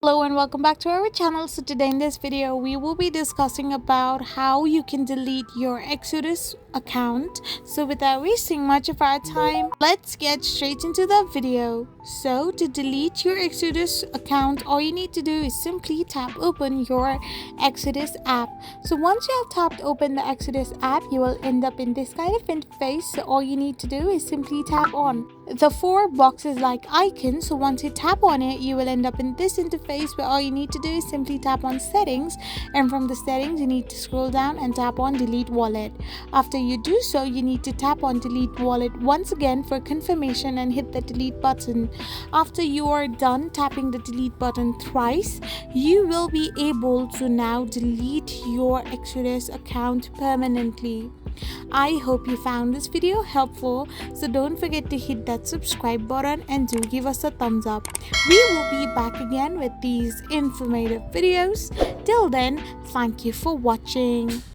Hello and welcome back to our channel. So today in this video we will be discussing about how you can delete your Exodus account. So without wasting much of our time, let's get straight into the video. So to delete your Exodus account, all you need to do is simply tap open your Exodus app. So once you have tapped open the Exodus app, you will end up in this kind of interface. So all you need to do is simply tap on the four boxes like icon. So once you tap on it, you will end up in this interface where all you need to do is simply tap on settings, and from the settings you need to scroll down and tap on delete wallet. After you do so, you need to tap on delete wallet once again for confirmation and hit the delete button. After you are done tapping the delete button thrice, you will be able to now delete your Exodus account permanently. I hope you found this video helpful, so don't forget to hit that subscribe button and do give us a thumbs up. We will be back again with these informative videos. Till then, thank you for watching.